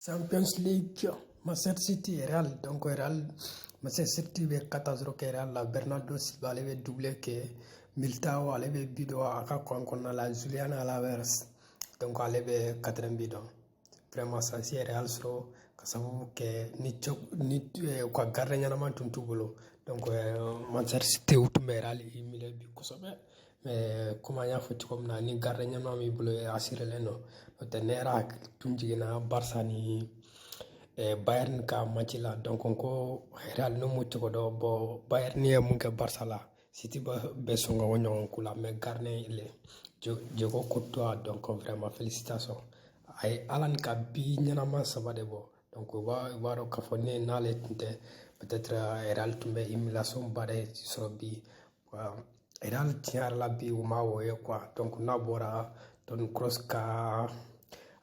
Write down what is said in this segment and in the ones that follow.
Champions League, Manchester City et Real. Donc Real, Manchester City be 14 ke Real la Bernardo Silva ale be doublé ke Militao ale be bido aka konkona la Julian Alaves. Donc ale be 4 bidon. Vraiment ça c'est Real soro ka sababu ke ni kwa garde nyama tuntu bolo. Donc Manchester City utumbe Real imile bi kosobe. Mais comment y'a fait comme na ni garde nyama mi bolo assuré leno. Tenera tunjigina Barça ni Bayern ka match la donc ko Real no mutu ko do bo Bayern ni mun ke Barça la City be songa wonyo kula mais garne ile jogo kotwa donc vraiment félicitations ay alan ka bi nyana man sabade bo donc waro ka fone na le tinte peut-être Real tumbe immilation bade so bi Real tiar la bi uma woye quoi donc na bora ton cross ka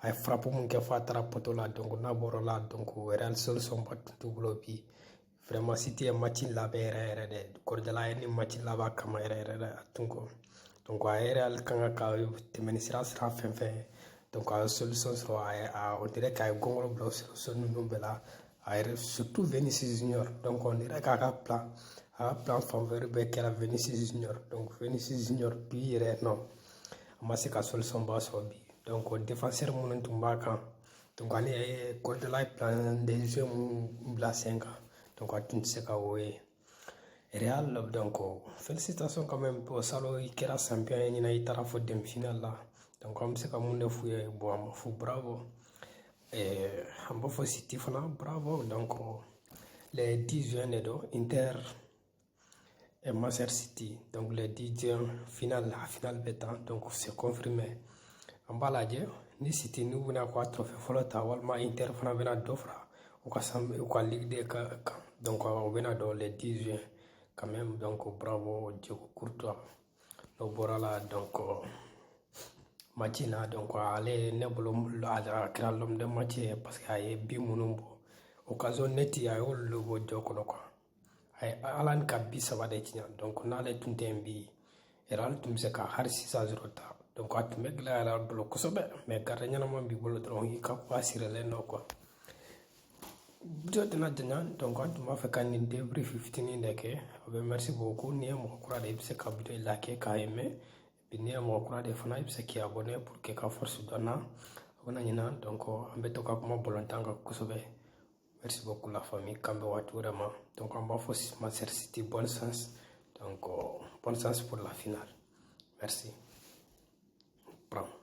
ay frappe mun ke fatara poto la donc na boro la donc Real solution battu bulo bi vraiment City e match la be rere de kordela ni match la ba kama rere tunko donc Real kanga ka temeni sira fenfe donc solution so on dirait ka gongolo blo solution nous bela surtout Vinicius Junior donc on dirait ka plan favori be kala Vinicius Junior donc Vinicius Junior bi re non amase ka solution ba so bi donc défenseur mon tumba kan donc ani Cordela plan des jeux bla 5 ans donc atun se ka woye Real donc félicitations quand même pour salo ikera champion ni na itara fo dem final là donc am se ka mun fouye bo am fou bravo et am fo City fana bravo donc les 10 juin do Inter et Manchester City donc les 10 juin finale beta donc c'est confirmé ambalaje ni City ni buna ko trophée folota walma Inter fana bena dofra ou ka Ligue des ka donc on bena dans les 10 juin quand même donc bravo Diego Courtois no borala donc match na donc ale ne bolo ala kira l'homme de match parce que ay bi munumbo occasion neti ay lo bo jokono quoi ay alan ka bi sabade tinya donc na le tuntembi Real tum se ka har 6-0 ta donc atume gla la bolo kosobe mais garde nyana mo bi bolo tron ka ko assuré le no quoi dina donc atuma fe kan ni debrief 15 ndeke merci beaucoup ni mo kura de se ka bi la ke ka aimé ni mo kura de fana se ki abonné pour que ka force donna ona nyina donc ambe to ka ko mo bolantanga kosobe merci beaucoup la famille kambe watu vraiment donc on va force Manchester City bonne chance donc bonne chance pour la finale merci. Pronto.